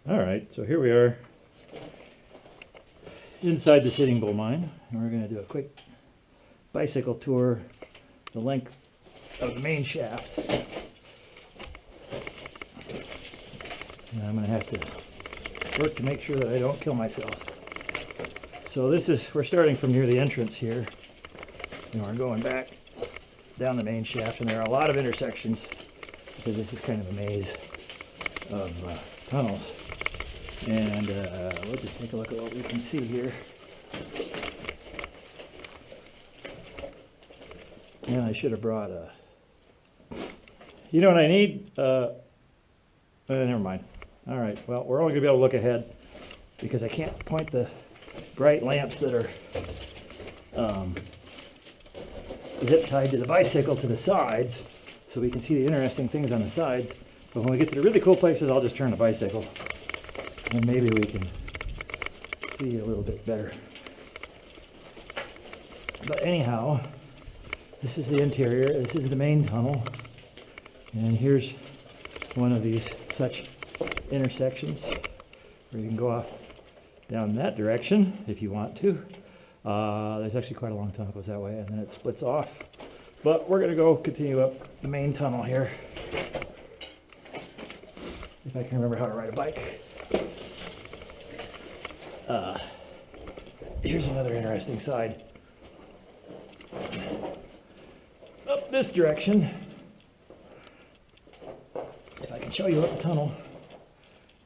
All right, so here we are inside the Sitting Bull mine, and we're going to do a quick bicycle tour the length of the main shaft. And I'm going to have to work to make sure that I don't kill myself. So we're starting from near the entrance here, and we're going back down the main shaft, and there are a lot of intersections because this is kind of a maze of tunnels. And we'll just take a look at what we can see here. And I should have brought you know what I need? Never mind. All right, well, we're only going to be able to look ahead because I can't point the bright lamps that are zip tied to the bicycle to the sides so we can see the interesting things on the sides. But when we get to the really cool places, I'll just turn the bicycle and maybe we can see a little bit better. But anyhow, this is the interior. This is the main tunnel. And here's one of these such intersections where you can go off down that direction if you want to. There's actually quite a long tunnel that goes that way, and then it splits off. But we're going to go continue up the main tunnel here. If I can remember how to ride a bike. Here's another interesting side. Up this direction. If I can show you up the tunnel.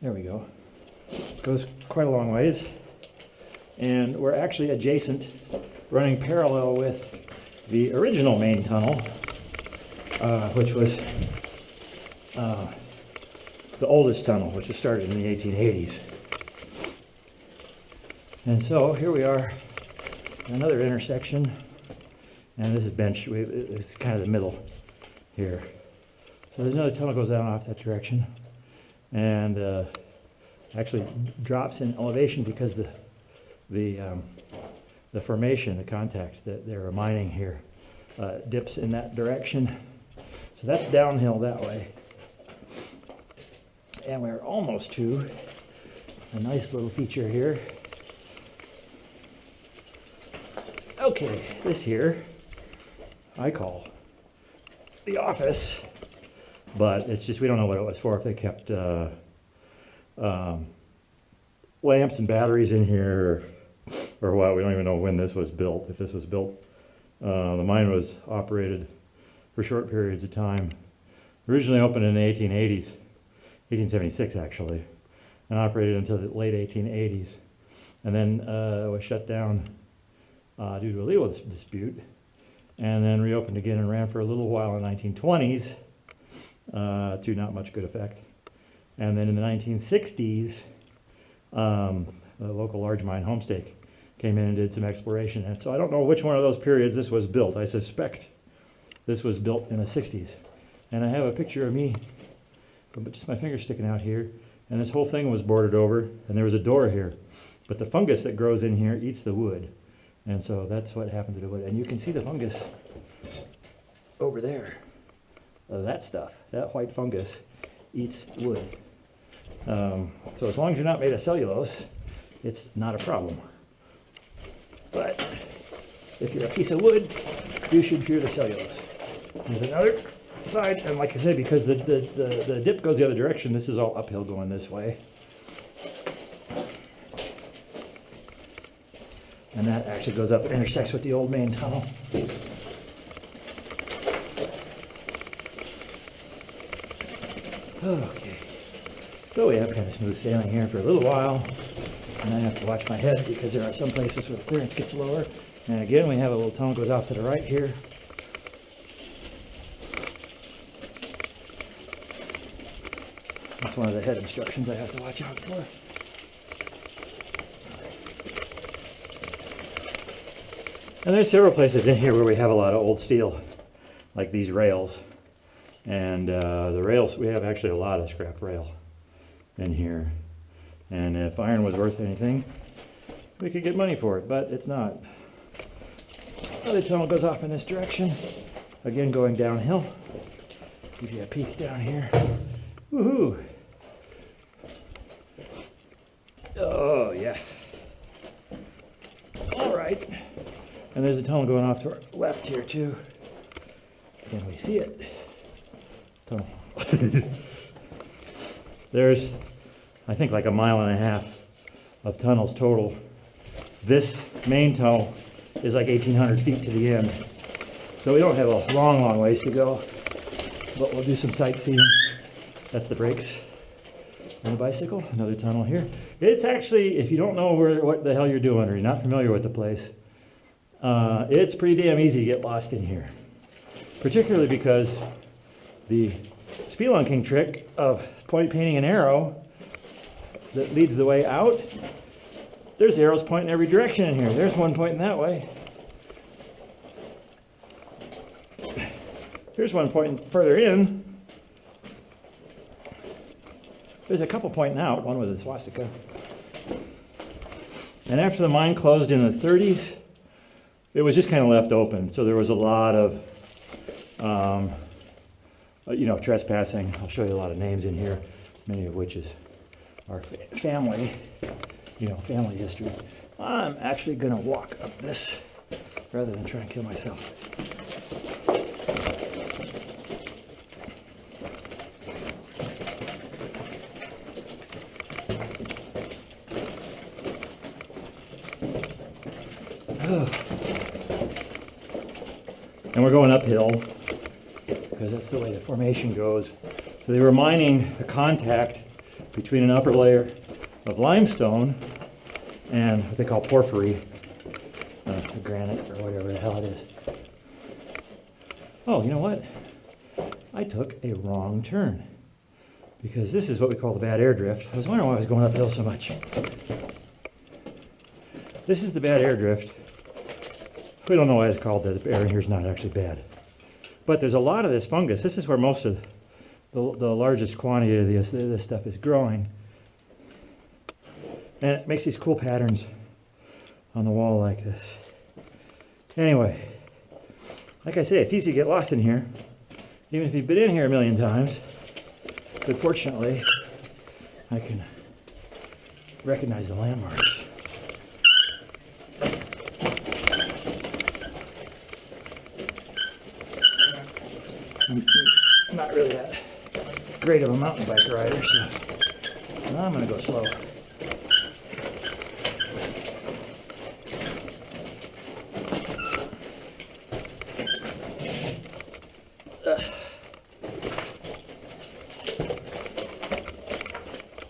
There we go. Goes quite a long ways. And we're actually adjacent, running parallel with the original main tunnel, which was the oldest tunnel, which was started in the 1880s. And so here we are, another intersection, and this is bench. It's kind of the middle here. So there's another tunnel goes down off that direction, and actually drops in elevation because the formation, the contact that they're mining here, dips in that direction. So that's downhill that way. And we're almost to a nice little feature here. Okay, this here I call the office, but it's just we don't know what it was for. If they kept lamps and batteries in here or what, we don't even know when this was built. If this was built, the mine was operated for short periods of time. Originally opened in the 1880s, 1876 actually, and operated until the late 1880s, and then was shut down due to a legal dispute, and then reopened again and ran for a little while in the 1920s to not much good effect. And then in the 1960s, the local large mine Homestake came in and did some exploration. And so I don't know which one of those periods this was built. I suspect this was built in the 60s. And I have a picture of me, but just my finger sticking out here. And this whole thing was boarded over, and there was a door here. But the fungus that grows in here eats the wood. And so that's what happened to the wood. And you can see the fungus over there. That stuff, that white fungus, eats wood. So as long as you're not made of cellulose, it's not a problem. But if you're a piece of wood, you should fear the cellulose. There's another side, and like I said, because the dip goes the other direction, this is all uphill going this way. And that actually goes up and intersects with the old main tunnel. Okay, so we have kind of smooth sailing here for a little while, and I have to watch my head because there are some places where the clearance gets lower. And again, we have a little tunnel goes off to the right here. That's one of the head instructions I have to watch out for. And there's several places in here where we have a lot of old steel, like these rails. And the rails, we have actually a lot of scrap rail in here. And if iron was worth anything, we could get money for it, but it's not. Another tunnel goes off in this direction. Again, going downhill. Give you a peek down here. Woohoo! Oh, yeah. All right. And there's a tunnel going off to our left here, too. Can we see it? Tunnel. There's, I think, like 1.5 miles of tunnels total. This main tunnel is like 1,800 feet to the end. So we don't have a long ways to go, but we'll do some sightseeing. That's the brakes on the bicycle. Another tunnel here. It's actually, if you don't know what the hell you're doing or you're not familiar with the place, it's pretty damn easy to get lost in here. Particularly because the spelunking trick of painting an arrow that leads the way out, there's arrows pointing every direction in here. There's one pointing that way. Here's one pointing further in. There's a couple pointing out, one with a swastika. And after the mine closed in the 30s, it was just kind of left open. So there was a lot of, trespassing. I'll show you a lot of names in here, many of which is our family, family history. I'm actually going to walk up this rather than try and kill myself. And we're going uphill because that's the way the formation goes. So they were mining a contact between an upper layer of limestone and what they call porphyry, the granite or whatever the hell it is. Oh, you know what? I took a wrong turn because this is what we call the bad air drift. I was wondering why I was going uphill so much. This is the bad air drift. We don't know why it's called that. The air in here is not actually bad. But there's a lot of this fungus. This is where most of the largest quantity of this stuff is growing. And it makes these cool patterns on the wall like this. Anyway, like I say, it's easy to get lost in here, even if you've been in here 1,000,000 times. But fortunately, I can recognize the landmarks. I'm not really that great of a mountain bike rider, so I'm going to go slow.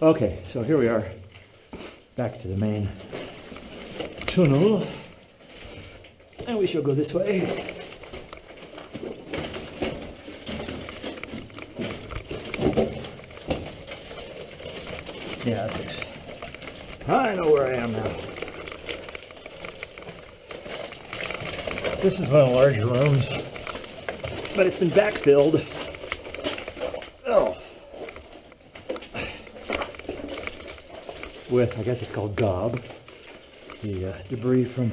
Okay, so here we are, back to the main tunnel, and we shall go this way. Yeah, that's it. I know where I am now. This is one of the larger rooms, but it's been backfilled. Oh. With, I guess it's called gob, the debris from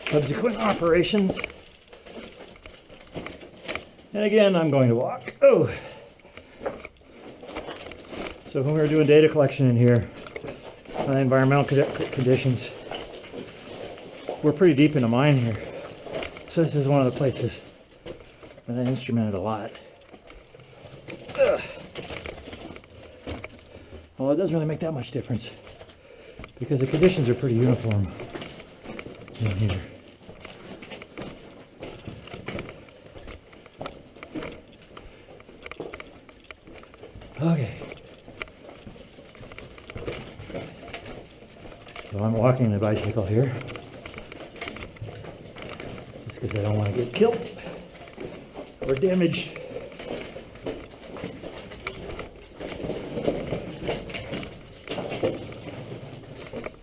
subsequent operations. And again, I'm going to walk. Oh. So when we were doing data collection in here on environmental conditions, we're pretty deep in the mine here. So this is one of the places that I instrumented a lot. Ugh. Well, it doesn't really make that much difference because the conditions are pretty uniform in here. Okay. So I'm walking the bicycle here just because I don't want to get killed or damaged.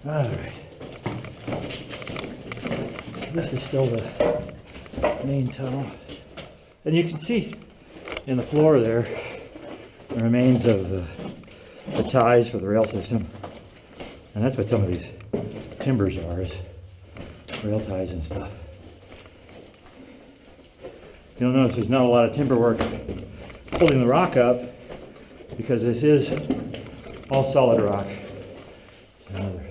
Alright. This is still the main tunnel. And you can see in the floor there the remains of the ties for the rail system. And that's what some of these timbers are, is rail ties and stuff. You'll notice there's not a lot of timber work holding the rock up because this is all solid rock. Another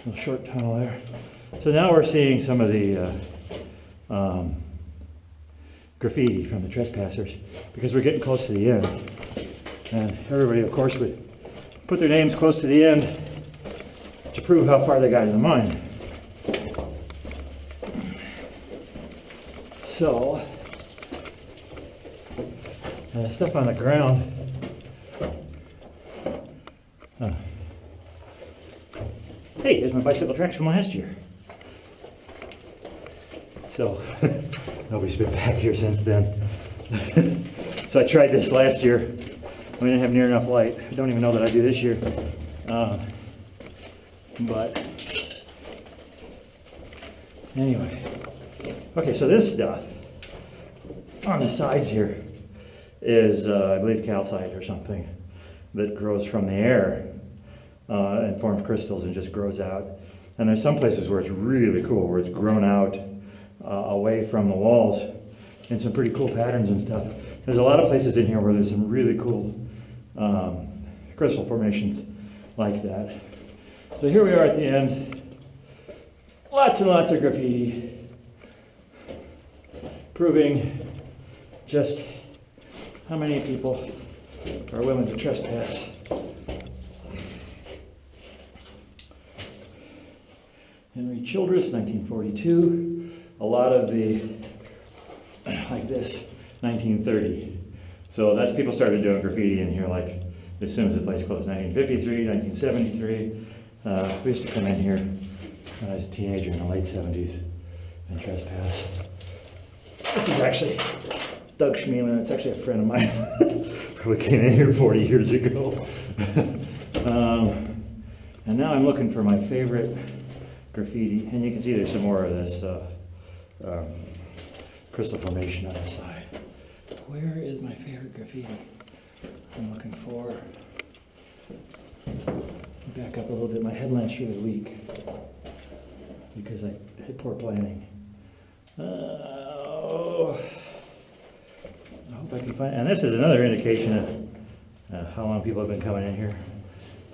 little short tunnel there. So now we're seeing some of the graffiti from the trespassers because we're getting close to the end. And everybody, of course, would put their names close to the end to prove how far they got in the mine. So, stuff on the ground. Hey, here's my bicycle tracks from last year. So, nobody's been back here since then. So I tried this last year. We didn't have near enough light. I don't even know that I do this year. But anyway. Okay, so this stuff on the sides here is, I believe, calcite or something that grows from the air and forms crystals and just grows out. And there's some places where it's really cool, where it's grown out away from the walls in some pretty cool patterns and stuff. There's a lot of places in here where there's some really cool crystal formations like that. So here we are at the end. Lots and lots of graffiti proving just how many people are willing to trespass. Henry Childress, 1942. A lot of the, like this, 1930. So that's people started doing graffiti in here like as soon as the place closed. 1953, 1973. We used to come in here when I was a teenager in the late 70s and trespass. This is actually Doug Schmeeler. It's actually a friend of mine. Probably came in here 40 years ago. And now I'm looking for my favorite graffiti. And you can see there's some more of this crystal formation on the side. Where is my favorite graffiti? I'm looking for. Back up a little bit. My headlamps really weak because I had poor planning. Oh, I hope I can find. And this is another indication of how long people have been coming in here.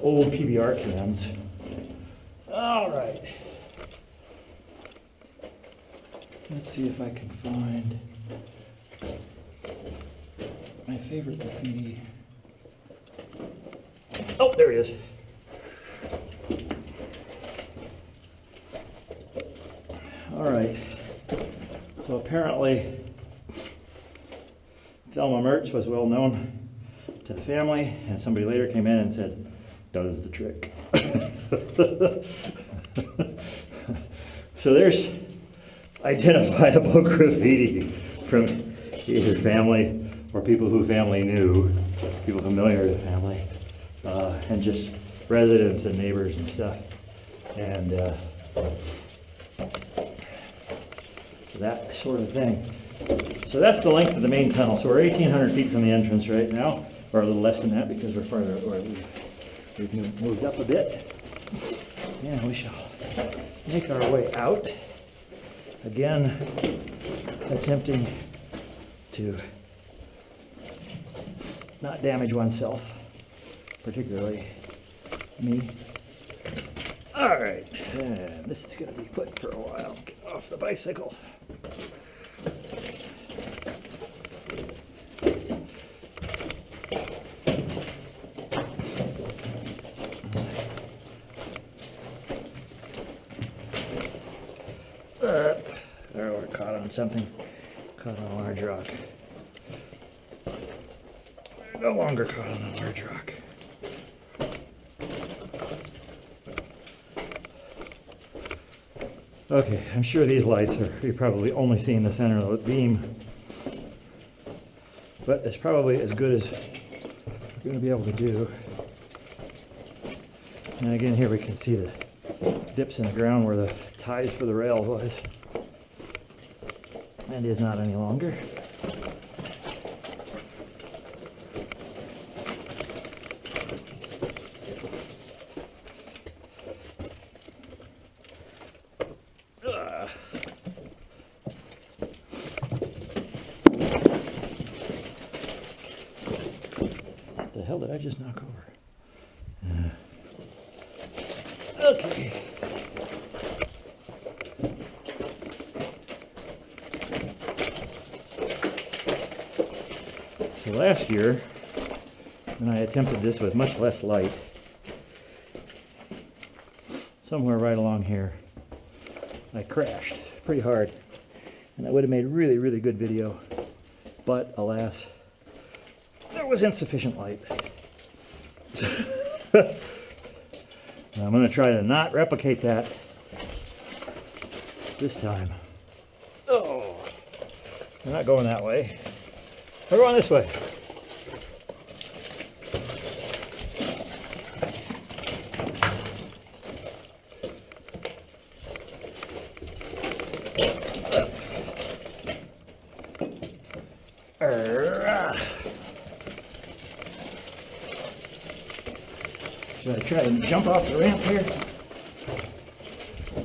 Old PBR cams. All right. Let's see if I can find my favorite graffiti. Oh, there it is. All right. So apparently, Thelma Mertz was well known to the family, and somebody later came in and said, "Does the trick." So there's identifiable graffiti from either family or people who family knew, people familiar to the family, and just residents and neighbors and stuff. And that sort of thing. So that's the length of the main tunnel. So we're 1,800 feet from the entrance right now, or a little less than that because we're farther, or we've moved up a bit. Yeah, we shall make our way out. Again, attempting to not damage oneself, particularly me. All right, and this is going to be put for a while. Get off the bicycle. There, we're caught on something. Caught on a large rock. We're no longer caught on a large rock. Okay, I'm sure these lights are, you're probably only seeing the center of the beam, but it's probably as good as we're going to be able to do. And again, here we can see the dips in the ground where the ties for the rail was, and is not any longer. What the hell did I just knock over? Okay. So last year, when I attempted this with much less light, somewhere right along here, I crashed pretty hard. And I would have made really, really good video. But alas, there was insufficient light. I'm going to try to not replicate that this time. Oh, we're not going that way. We're going this way. Should I try and jump off the ramp here?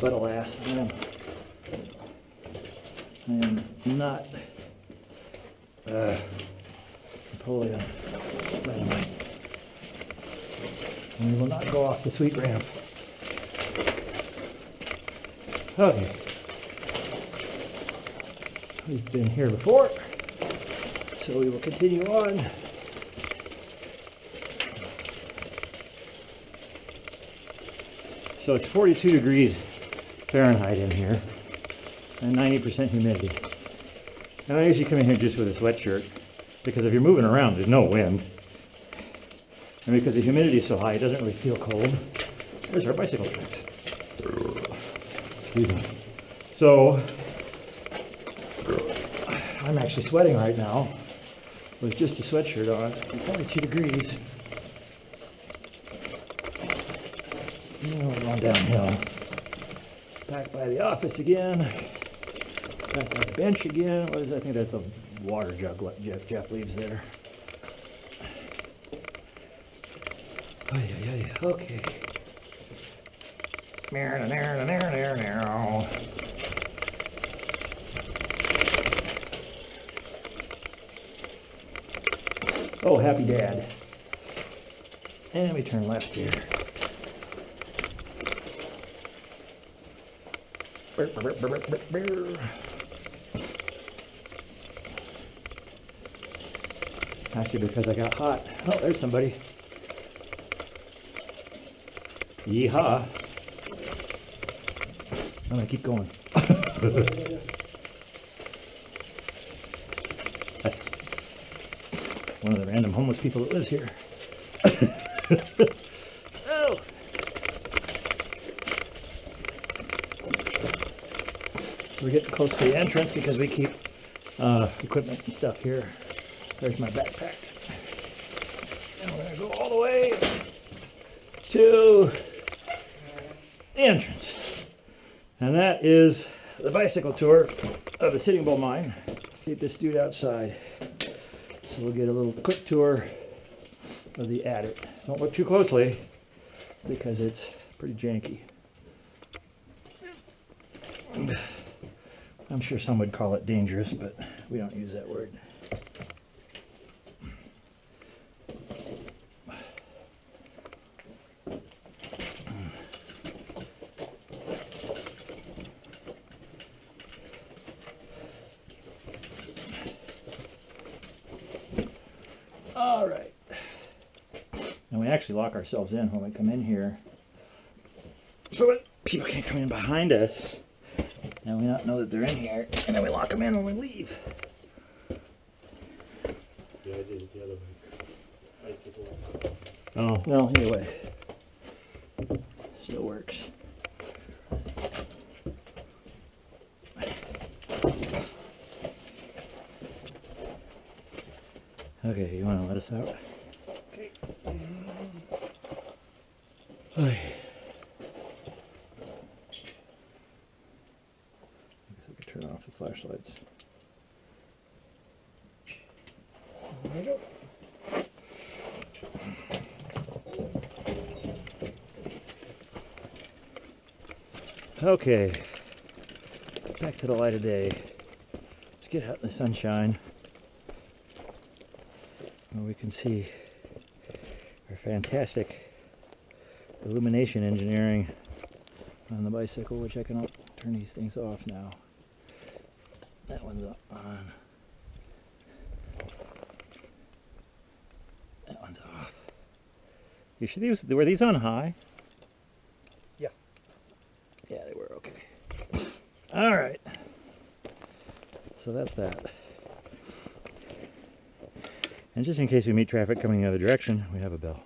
But alas, I am not Napoleon Dynamite. And we will not go off the sweet ramp. Okay. We've been here before, so we will continue on. So it's 42 degrees Fahrenheit in here and 90% humidity. And I usually come in here just with a sweatshirt because if you're moving around, there's no wind. And because the humidity is so high, it doesn't really feel cold. There's our bicycle tracks. Excuse me. So I'm actually sweating right now with just a sweatshirt on. It's 42 degrees. We're going downhill. Back by the office again. Back by the bench again. What is that? I think that's a water jug Jeff leaves there. Okay. Oh, happy dad. And we turn left here. Actually, because I got hot. Oh, there's somebody. Yeehaw. I'm gonna keep going. That's one of the random homeless people that lives here. Oh. We're getting close to the entrance because we keep equipment and stuff here. There's my backpack. And we're going to go all the way to the entrance. And that is the bicycle tour of the Sitting Bull mine. Keep this dude outside. So we'll get a little quick tour of the attic. Don't look too closely because it's pretty janky. I'm sure some would call it dangerous, but we don't use that word. All right. And we actually lock ourselves in when we come in here so that people can't come in behind us. And we not know that they're in here, and then we lock them in when we leave. Yeah, I did it the other way. Bicycle. Oh, well, either way. Still works. Okay, you want to let us out? Okay. Okay. Turn off the flashlights. There we go. Okay, back to the light of day. Let's get out in the sunshine where we can see our fantastic illumination engineering on the bicycle, which I can turn these things off now. That one's on. That one's off. You should use, were these on high? Yeah. Yeah, they were, okay. All right. So that's that. And just in case we meet traffic coming the other direction, we have a bell.